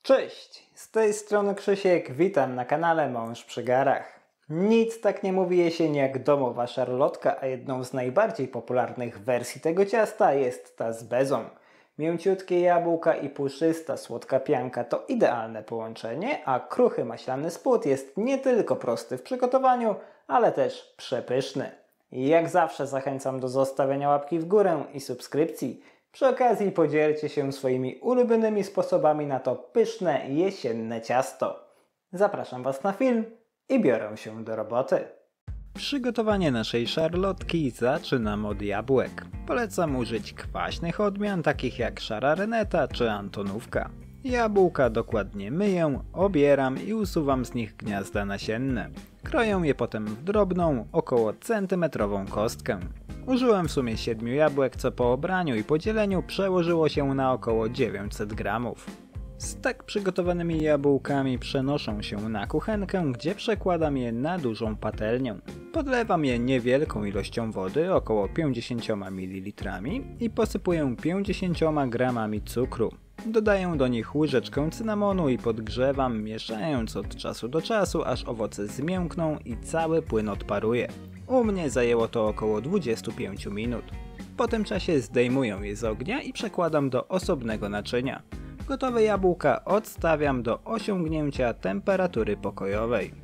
Cześć, z tej strony Krzysiek, witam na kanale Mąż przy garach. Nic tak nie mówi jesień jak domowa szarlotka, a jedną z najbardziej popularnych wersji tego ciasta jest ta z bezą. Mięciutkie jabłka i puszysta, słodka pianka to idealne połączenie, a kruchy maślany spód jest nie tylko prosty w przygotowaniu, ale też przepyszny. Jak zawsze zachęcam do zostawienia łapki w górę i subskrypcji. Przy okazji podzielcie się swoimi ulubionymi sposobami na to pyszne jesienne ciasto. Zapraszam Was na film i biorę się do roboty. Przygotowanie naszej szarlotki zaczynam od jabłek. Polecam użyć kwaśnych odmian takich jak szara reneta czy antonówka. Jabłka dokładnie myję, obieram i usuwam z nich gniazda nasienne. Kroję je potem w drobną, około centymetrową kostkę. Użyłem w sumie 7 jabłek, co po obraniu i podzieleniu przełożyło się na około 900 gramów. Z tak przygotowanymi jabłkami przenoszę się na kuchenkę, gdzie przekładam je na dużą patelnię. Podlewam je niewielką ilością wody, około 50 ml i posypuję 50 gramami cukru. Dodaję do nich łyżeczkę cynamonu i podgrzewam, mieszając od czasu do czasu, aż owoce zmiękną i cały płyn odparuje. U mnie zajęło to około 25 minut. Po tym czasie zdejmuję je z ognia i przekładam do osobnego naczynia. Gotowe jabłka odstawiam do osiągnięcia temperatury pokojowej.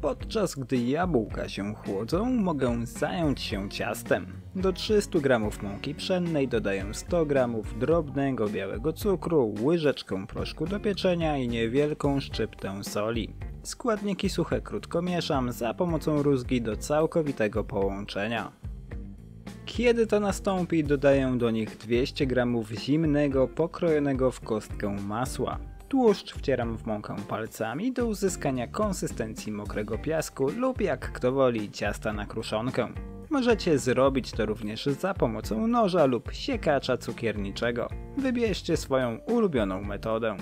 Podczas gdy jabłka się chłodzą, mogę zająć się ciastem. Do 300 g mąki pszennej dodaję 100 g drobnego białego cukru, łyżeczkę proszku do pieczenia i niewielką szczyptę soli. Składniki suche krótko mieszam za pomocą rózgi do całkowitego połączenia. Kiedy to nastąpi, dodaję do nich 200 g zimnego, pokrojonego w kostkę masła. Tłuszcz wcieram w mąkę palcami do uzyskania konsystencji mokrego piasku lub jak kto woli ciasta na kruszonkę. Możecie zrobić to również za pomocą noża lub siekacza cukierniczego. Wybierzcie swoją ulubioną metodę.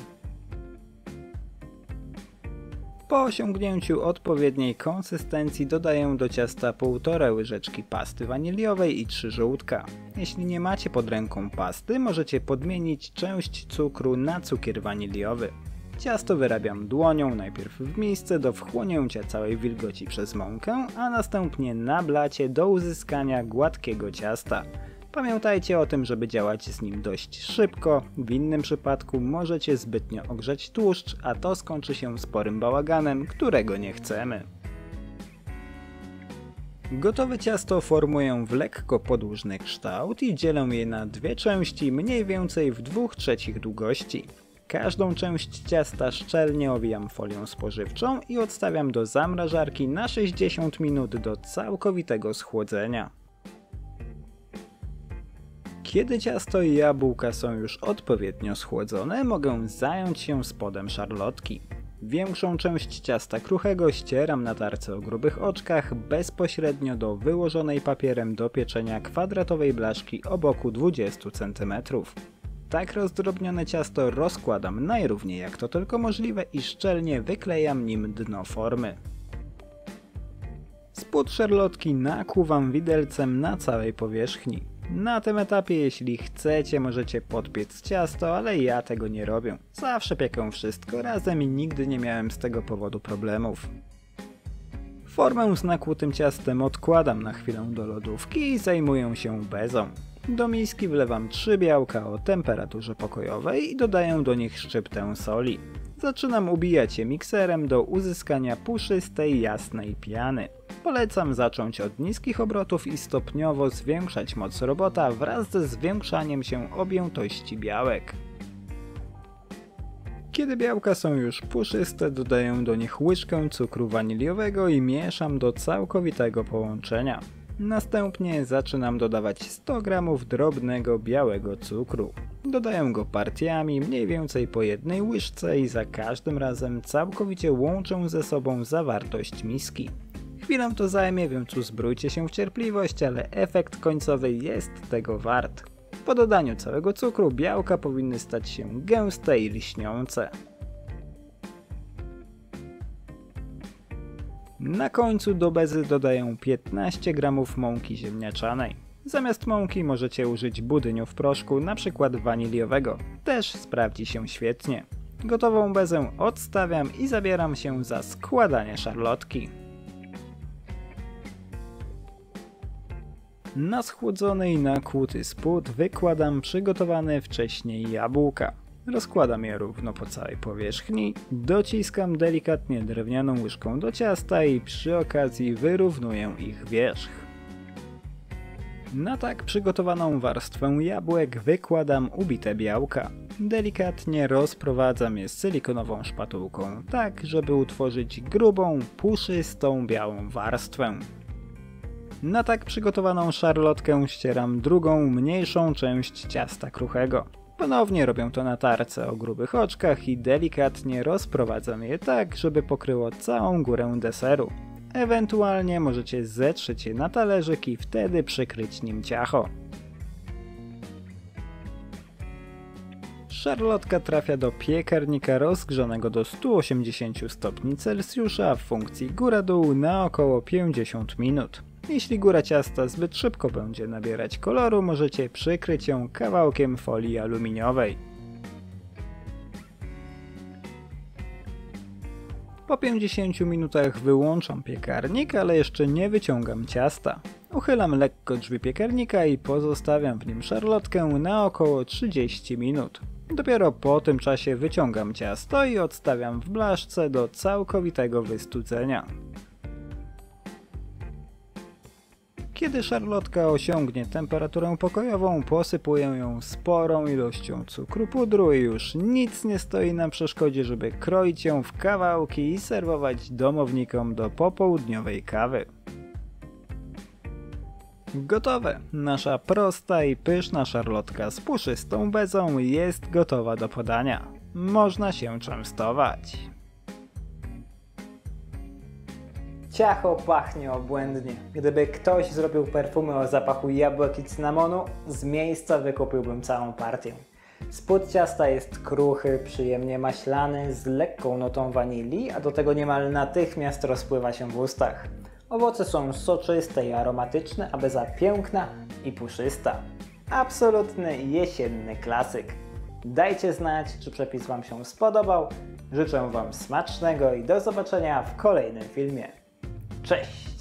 Po osiągnięciu odpowiedniej konsystencji dodaję do ciasta 1,5 łyżeczki pasty waniliowej i 3 żółtka. Jeśli nie macie pod ręką pasty, możecie podmienić część cukru na cukier waniliowy. Ciasto wyrabiam dłonią, najpierw w misce do wchłonięcia całej wilgoci przez mąkę, a następnie na blacie do uzyskania gładkiego ciasta. Pamiętajcie o tym, żeby działać z nim dość szybko, w innym przypadku możecie zbytnio ogrzać tłuszcz, a to skończy się sporym bałaganem, którego nie chcemy. Gotowe ciasto formuję w lekko podłużny kształt i dzielę je na dwie części mniej więcej w 2/3 długości. Każdą część ciasta szczelnie owijam folią spożywczą i odstawiam do zamrażarki na 60 minut do całkowitego schłodzenia. Kiedy ciasto i jabłka są już odpowiednio schłodzone, mogę zająć się spodem szarlotki. Większą część ciasta kruchego ścieram na tarce o grubych oczkach bezpośrednio do wyłożonej papierem do pieczenia kwadratowej blaszki o boku 20 cm. Tak rozdrobnione ciasto rozkładam najrówniej jak to tylko możliwe i szczelnie wyklejam nim dno formy. Spód szarlotki nakłuwam widelcem na całej powierzchni. Na tym etapie, jeśli chcecie, możecie podpiec ciasto, ale ja tego nie robię. Zawsze piekę wszystko razem i nigdy nie miałem z tego powodu problemów. Formę z nakłutym ciastem odkładam na chwilę do lodówki i zajmuję się bezą. Do miski wlewam 3 białka o temperaturze pokojowej i dodaję do nich szczyptę soli. Zaczynam ubijać je mikserem do uzyskania puszystej, jasnej piany. Polecam zacząć od niskich obrotów i stopniowo zwiększać moc robota wraz ze zwiększaniem się objętości białek. Kiedy białka są już puszyste, dodaję do nich łyżkę cukru waniliowego i mieszam do całkowitego połączenia. Następnie zaczynam dodawać 100 g drobnego białego cukru. Dodaję go partiami, mniej więcej po jednej łyżce i za każdym razem całkowicie łączę ze sobą zawartość miski. Chwilę to zajmie, więc uzbrójcie się w cierpliwość, ale efekt końcowy jest tego wart. Po dodaniu całego cukru białka powinny stać się gęste i lśniące. Na końcu do bezy dodaję 15 g mąki ziemniaczanej. Zamiast mąki możecie użyć budyniu w proszku, np. waniliowego. Też sprawdzi się świetnie. Gotową bezę odstawiam i zabieram się za składanie szarlotki. Na schłodzony i nakłuty spód wykładam przygotowane wcześniej jabłka. Rozkładam je równo po całej powierzchni, dociskam delikatnie drewnianą łyżką do ciasta i przy okazji wyrównuję ich wierzch. Na tak przygotowaną warstwę jabłek wykładam ubite białka. Delikatnie rozprowadzam je z silikonową szpatułką, tak żeby utworzyć grubą, puszystą białą warstwę. Na tak przygotowaną szarlotkę ścieram drugą, mniejszą część ciasta kruchego. Ponownie robię to na tarce o grubych oczkach i delikatnie rozprowadzam je tak, żeby pokryło całą górę deseru. Ewentualnie możecie zetrzeć je na talerzyk i wtedy przykryć nim ciacho. Szarlotka trafia do piekarnika rozgrzanego do 180 stopni Celsjusza w funkcji góra-dół na około 50 minut. Jeśli góra ciasta zbyt szybko będzie nabierać koloru, możecie przykryć ją kawałkiem folii aluminiowej. Po 50 minutach wyłączam piekarnik, ale jeszcze nie wyciągam ciasta. Uchylam lekko drzwi piekarnika i pozostawiam w nim szarlotkę na około 30 minut. Dopiero po tym czasie wyciągam ciasto i odstawiam w blaszce do całkowitego wystudzenia. Kiedy szarlotka osiągnie temperaturę pokojową, posypuję ją sporą ilością cukru pudru i już nic nie stoi na przeszkodzie, żeby kroić ją w kawałki i serwować domownikom do popołudniowej kawy. Gotowe! Nasza prosta i pyszna szarlotka z puszystą bezą jest gotowa do podania. Można się częstować. Ciacho pachnie obłędnie. Gdyby ktoś zrobił perfumy o zapachu jabłek i cynamonu, z miejsca wykupiłbym całą partię. Spód ciasta jest kruchy, przyjemnie maślany, z lekką notą wanilii, a do tego niemal natychmiast rozpływa się w ustach. Owoce są soczyste i aromatyczne, a beza piękna i puszysta. Absolutny jesienny klasyk. Dajcie znać, czy przepis Wam się spodobał. Życzę Wam smacznego i do zobaczenia w kolejnym filmie. Cześć!